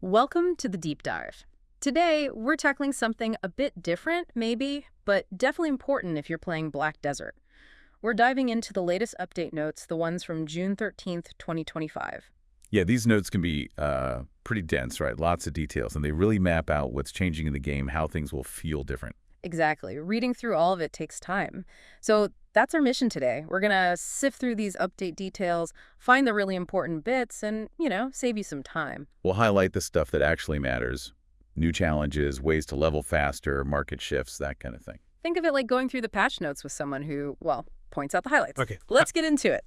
Welcome to the deep dive. Today, we're tackling something a bit different, maybe, but definitely important if you're playing Black Desert. We're diving into the latest update notes, the ones from June 13th, 2025. Yeah, these notes can be pretty dense, right? Lots of details, and they really map out what's changing in the game, how things will feel different. Exactly. Reading through all of it takes time. So that's our mission today. We're going to sift through these update details, find the really important bits, and, save you some time. We'll highlight the stuff that actually matters, new challenges, ways to level faster, market shifts, that kind of thing. Think of it like going through the patch notes with someone who, well, points out the highlights. Okay. Let's get into it.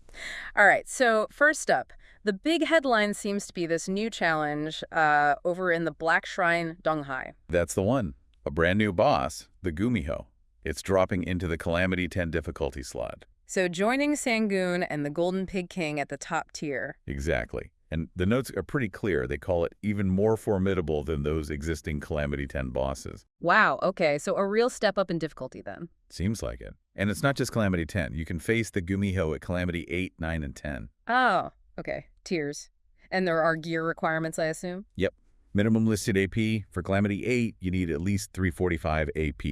All right, so first up, the big headline seems to be this new challenge over in the Black Shrine Donghai. That's the one. A brand new boss, the Gumiho. It's dropping into the Calamity 10 difficulty slot. So joining Sangoon and the Golden Pig King at the top tier. Exactly. And the notes are pretty clear. They call it even more formidable than those existing Calamity 10 bosses. Wow, okay, so a real step up in difficulty then. Seems like it. And it's not just Calamity 10. You can face the Gumiho at Calamity 8, 9, and 10. Oh, okay, tiers. And there are gear requirements, I assume? Yep. Minimum listed AP. For Calamity 8, you need at least 345 AP.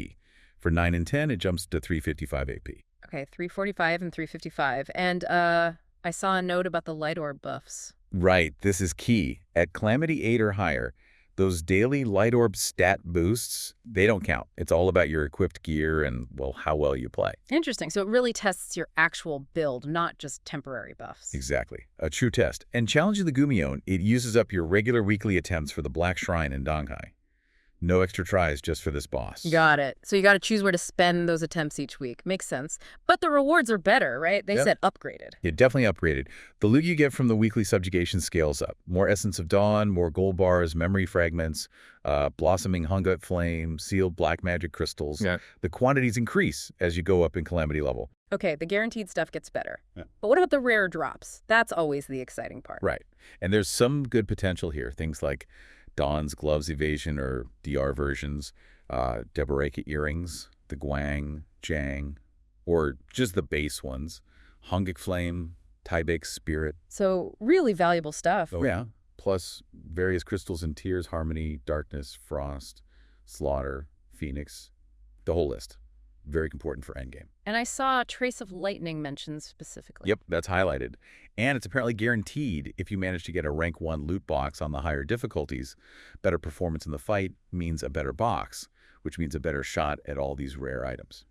For 9 and 10, it jumps to 355 AP. Okay, 345 and 355. And I saw a note about the light orb buffs. Right, this is key. At Calamity 8 or higher, those daily light orb stat boosts, they don't count. It's all about your equipped gear and, well, how well you play. Interesting. So it really tests your actual build, not just temporary buffs. Exactly. A true test. And challenging the Gumiho, it uses up your regular weekly attempts for the Black Shrine in Donghai. No extra tries just for this boss. Got it. So you got to choose where to spend those attempts each week. Makes sense. But the rewards are better, right? They said upgraded. Yeah, definitely upgraded. The loot you get from the weekly subjugation scales up. More Essence of Dawn, more gold bars, memory fragments, blossoming Hungut Flame, sealed black magic crystals. Yeah. The quantities increase as you go up in Calamity level. Okay, the guaranteed stuff gets better. Yeah. But what about the rare drops? That's always the exciting part. Right. And there's some good potential here. Things like Dawn's Gloves Evasion or DR versions, Deboreka Earrings, the Guang, Jang, or just the base ones, Hungut Flame, Tybeek Spirit. So really valuable stuff. Oh, yeah. Plus various crystals and tiers, Harmony, Darkness, Frost, Slaughter, Phoenix, the whole list. Very important for endgame. And I saw a Trace of Lightning mentioned specifically. Yep, that's highlighted. And it's apparently guaranteed if you manage to get a rank 1 loot box on the higher difficulties. Better performance in the fight means a better box, which means a better shot at all these rare items.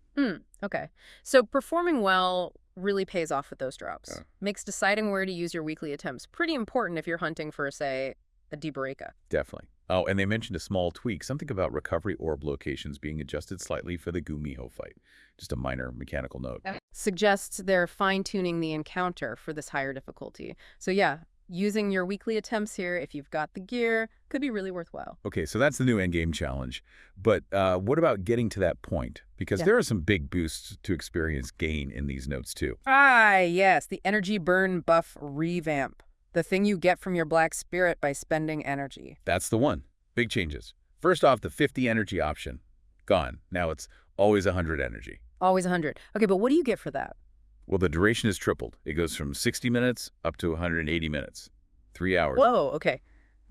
Okay. So performing well really pays off with those drops. Yeah. Makes deciding where to use your weekly attempts pretty important if you're hunting for, say, a Deboreka. Definitely. Oh, and they mentioned a small tweak, something about recovery orb locations being adjusted slightly for the Gumiho fight. Just a minor mechanical note. Suggests they're fine-tuning the encounter for this higher difficulty. So yeah, using your weekly attempts here, if you've got the gear, could be really worthwhile. Okay, so that's the new endgame challenge. But what about getting to that point? Because there are some big boosts to experience gain in these notes too. Ah, yes, the energy burn buff revamp. The thing you get from your Black Spirit by spending energy. That's the one. Big changes. First off, the 50 energy option. Gone. Now it's always 100 energy. Always 100. Okay, but what do you get for that? Well, the duration is tripled. It goes from 60 minutes up to 180 minutes. 3 hours. Whoa, okay.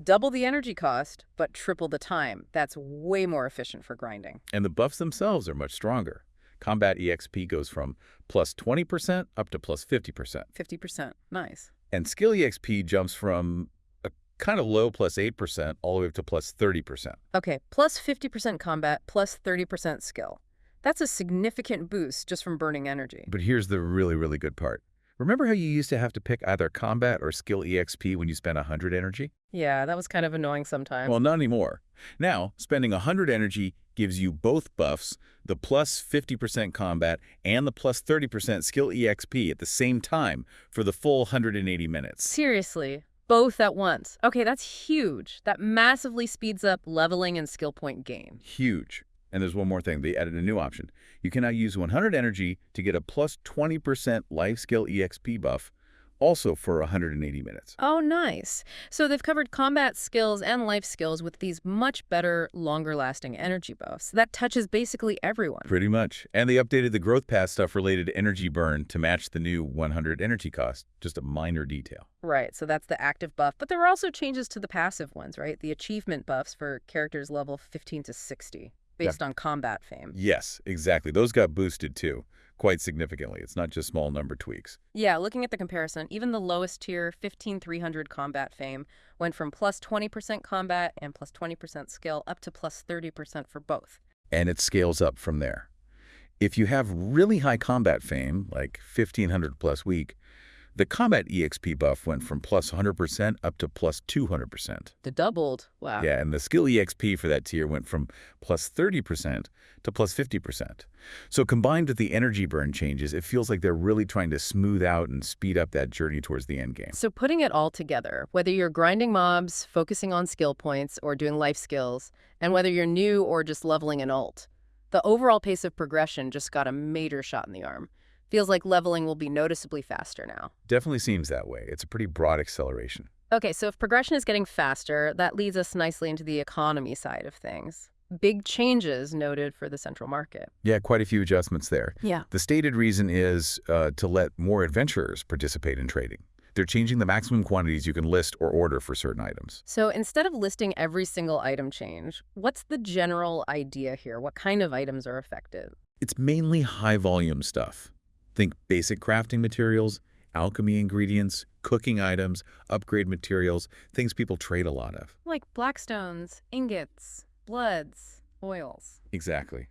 Double the energy cost, but triple the time. That's way more efficient for grinding. And the buffs themselves are much stronger. Combat EXP goes from plus 20% up to plus 50%. 50%. Nice. And skill EXP jumps from a kind of low plus 8% all the way up to plus 30%. Okay, plus 50% combat, plus 30% skill. That's a significant boost just from burning energy. But here's the really, really good part. Remember how you used to have to pick either combat or skill EXP when you spent 100 energy? Yeah, that was kind of annoying sometimes. Well, not anymore. Now, spending 100 energy gives you both buffs, the plus 50% combat and the plus 30% skill EXP at the same time for the full 180 minutes. Seriously, both at once. Okay, that's huge. That massively speeds up leveling and skill point gain. Huge. And there's one more thing. They added a new option. You can now use 100 energy to get a plus 20% life skill EXP buff, also for 180 minutes. Oh, nice. So they've covered combat skills and life skills with these much better, longer-lasting energy buffs. That touches basically everyone. Pretty much. And they updated the growth path stuff related to energy burn to match the new 100 energy cost. Just a minor detail. Right, so that's the active buff. But there were also changes to the passive ones, right? The achievement buffs for characters level 15 to 60, based on combat fame. Yes, exactly. Those got boosted too, quite significantly. It's not just small number tweaks. Yeah, looking at the comparison, even the lowest tier, 15,300 combat fame, went from plus 20% combat and plus 20% skill up to plus 30% for both. And it scales up from there. If you have really high combat fame, like 1,500 plus week, the combat EXP buff went from plus 100% up to plus 200%. The doubled. Wow. Yeah, and the skill EXP for that tier went from plus 30% to plus 50%. So combined with the energy burn changes, it feels like they're really trying to smooth out and speed up that journey towards the end game. So putting it all together, whether you're grinding mobs, focusing on skill points, or doing life skills, and whether you're new or just leveling an ult, the overall pace of progression just got a major shot in the arm. Feels like leveling will be noticeably faster now. Definitely seems that way. It's a pretty broad acceleration. Okay, so if progression is getting faster, that leads us nicely into the economy side of things. Big changes noted for the central market. Yeah, quite a few adjustments there. Yeah. The stated reason is to let more adventurers participate in trading. They're changing the maximum quantities you can list or order for certain items. So instead of listing every single item change, what's the general idea here? What kind of items are affected? It's mainly high-volume stuff. Think basic crafting materials, alchemy ingredients, cooking items, upgrade materials, things people trade a lot of. Like blackstones, ingots, bloods, oils. Exactly.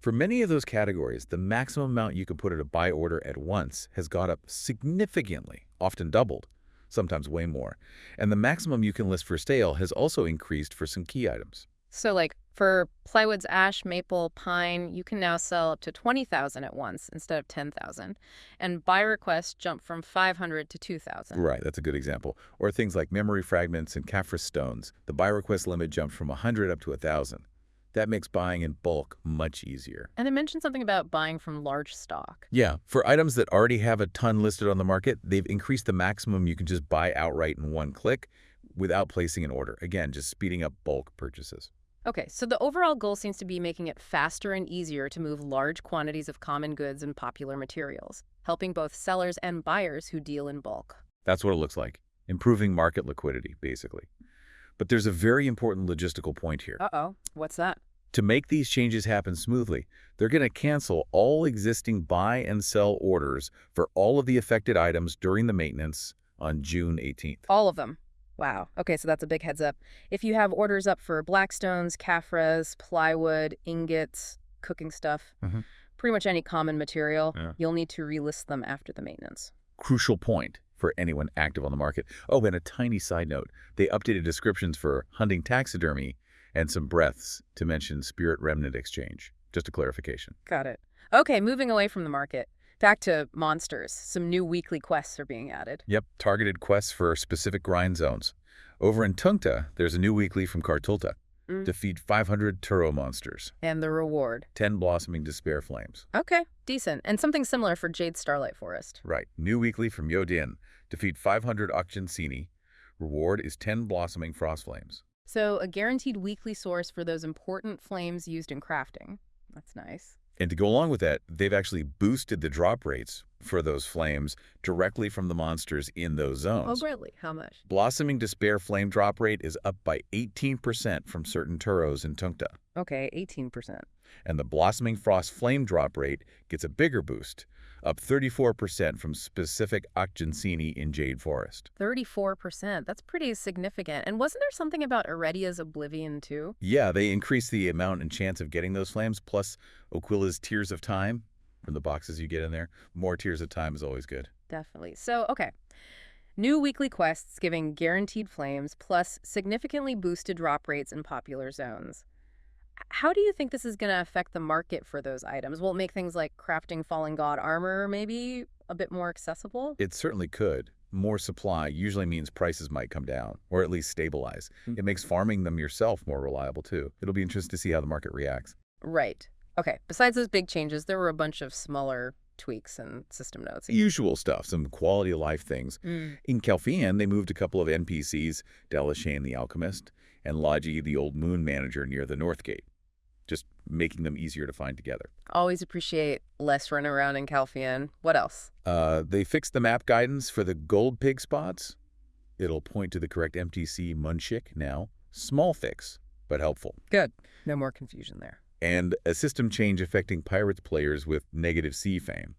For many of those categories, the maximum amount you can put in a buy order at once has got up significantly, often doubled, sometimes way more. And the maximum you can list for sale has also increased for some key items. So like for plywood's ash, maple, pine, you can now sell up to 20,000 at once instead of 10,000. And buy requests jump from 500 to 2,000. Right, that's a good example. Or things like memory fragments and Caphras stones. The buy request limit jumped from 100 up to 1,000. That makes buying in bulk much easier. And they mentioned something about buying from large stock. Yeah, for items that already have a ton listed on the market, they've increased the maximum you can just buy outright in one click without placing an order. Again, just speeding up bulk purchases. Okay, so the overall goal seems to be making it faster and easier to move large quantities of common goods and popular materials, helping both sellers and buyers who deal in bulk. That's what it looks like. Improving market liquidity, basically. But there's a very important logistical point here. Uh-oh, what's that? To make these changes happen smoothly, they're going to cancel all existing buy and sell orders for all of the affected items during the maintenance on June 18th. All of them. Wow. Okay, so that's a big heads up. If you have orders up for blackstones, Caphras, plywood, ingots, cooking stuff, pretty much any common material, you'll need to relist them after the maintenance. Crucial point for anyone active on the market. Oh, and a tiny side note. They updated descriptions for hunting taxidermy and some breaths to mention spirit remnant exchange. Just a clarification. Got it. Okay, moving away from the market. Back to monsters. Some new weekly quests are being added. Yep, targeted quests for specific grind zones. Over in Tungta, there's a new weekly from Kartulta. Defeat 500 Turo monsters. And the reward. 10 blossoming despair flames. Okay, decent. And something similar for Jade Starlight Forest. Right. New weekly from Yodin. Defeat 500 Akjansini. Reward is 10 blossoming frost flames. So a guaranteed weekly source for those important flames used in crafting. That's nice. And to go along with that, they've actually boosted the drop rates for those flames directly from the monsters in those zones. Oh, really? How much? Blossoming Despair flame drop rate is up by 18% from certain Turos in Tungta. Okay, 18%. And the Blossoming Frost flame drop rate gets a bigger boost, up 34% from specific Akjansini in Jade Forest. 34%. That's pretty significant. And wasn't there something about Eredia's Oblivion, too? Yeah, they increase the amount and chance of getting those flames, plus Oquilla's Tears of Time from the boxes you get in there. More Tears of Time is always good. Definitely. So, okay. New weekly quests giving guaranteed flames, plus significantly boosted drop rates in popular zones. How do you think this is going to affect the market for those items? Will it make things like crafting Fallen God armor maybe a bit more accessible? It certainly could. More supply usually means prices might come down, or at least stabilize. It makes farming them yourself more reliable, too. It'll be interesting to see how the market reacts. Right. Okay, besides those big changes, there were a bunch of smaller tweaks and system notes. The usual stuff, some quality of life things. In Calpheon, they moved a couple of NPCs, Delashane the Alchemist, and Logi the Old Moon Manager near the North Gate, just making them easier to find together. Always appreciate less running around in Calpheon. What else? They fixed the map guidance for the gold pig spots. It'll point to the correct MTC Munchik now. Small fix, but helpful. Good. No more confusion there. And a system change affecting Pirates players with negative sea fame.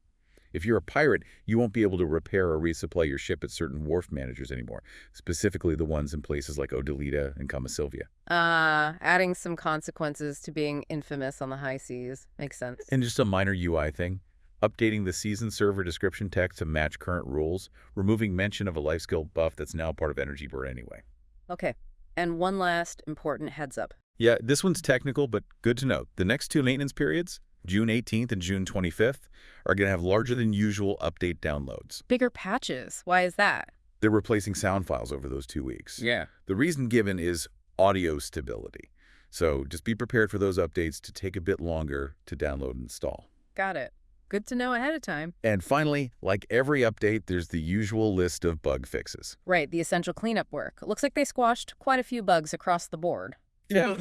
If you're a pirate, you won't be able to repair or resupply your ship at certain wharf managers anymore, specifically the ones in places like Odalita and Kama Sylvia. Adding some consequences to being infamous on the high seas. Makes sense. And just a minor UI thing. Updating the season server description text to match current rules, removing mention of a life skill buff that's now part of Energy Bird anyway. Okay. And one last important heads up. Yeah, this one's technical, but good to note. The next two maintenance periods, June 18th and June 25th, are going to have larger than usual update downloads. Bigger patches. Why is that? They're replacing sound files over those 2 weeks. Yeah. The reason given is audio stability. So just be prepared for those updates to take a bit longer to download and install. Got it. Good to know ahead of time. And finally, like every update, there's the usual list of bug fixes. Right, the essential cleanup work. Looks like they squashed quite a few bugs across the board. Yeah.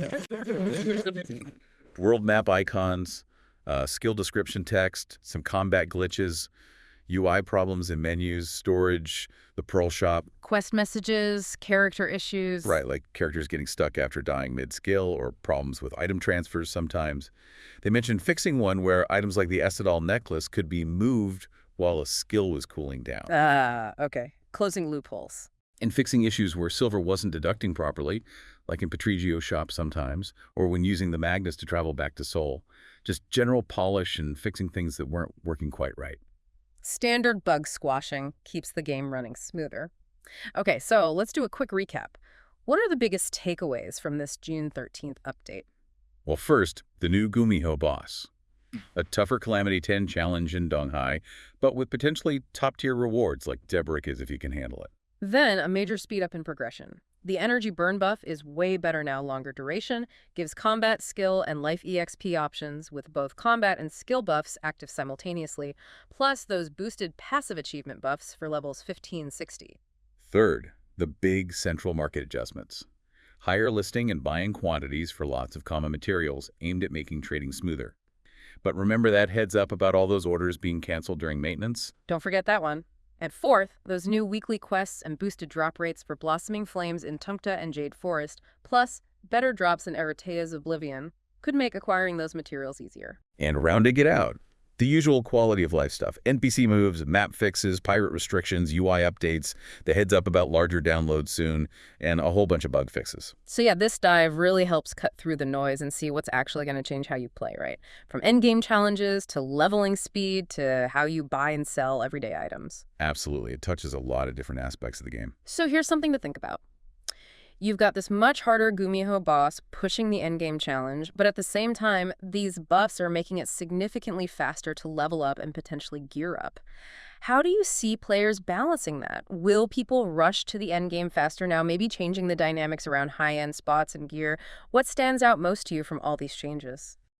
World map icons, skill description text, some combat glitches, UI problems in menus, storage, the Pearl Shop. Quest messages, character issues. Right, like characters getting stuck after dying mid-skill or problems with item transfers sometimes. They mentioned fixing one where items like the Essedal necklace could be moved while a skill was cooling down. Okay. Closing loopholes. And fixing issues where silver wasn't deducting properly, like in Patrigio's shop sometimes, or when using the Magnus to travel back to Sol. Just general polish and fixing things that weren't working quite right. Standard bug squashing keeps the game running smoother. Okay, so let's do a quick recap. What are the biggest takeaways from this June 13th update? Well, first, the new Gumiho boss. A tougher Calamity 10 challenge in Donghai, but with potentially top-tier rewards like Deborah is if you can handle it. Then, a major speed up in progression. The energy burn buff is way better now, longer duration, gives combat, skill, and life EXP options with both combat and skill buffs active simultaneously, plus those boosted passive achievement buffs for levels 15-60. Third, the big central market adjustments. Higher listing and buying quantities for lots of common materials aimed at making trading smoother. But remember that heads up about all those orders being canceled during maintenance? Don't forget that one. And fourth, those new weekly quests and boosted drop rates for Blossoming Flames in Tunkta and Jade Forest, plus better drops in Eratea's Oblivion, could make acquiring those materials easier. And rounding it out, the usual quality of life stuff. NPC moves, map fixes, pirate restrictions, UI updates, the heads up about larger downloads soon, and a whole bunch of bug fixes. So yeah, this dive really helps cut through the noise and see what's actually going to change how you play, right? From endgame challenges to leveling speed to how you buy and sell everyday items. Absolutely. It touches a lot of different aspects of the game. So here's something to think about. You've got this much harder Gumiho boss pushing the endgame challenge, but at the same time, these buffs are making it significantly faster to level up and potentially gear up. How do you see players balancing that? Will people rush to the endgame faster now, maybe changing the dynamics around high-end spots and gear? What stands out most to you from all these changes?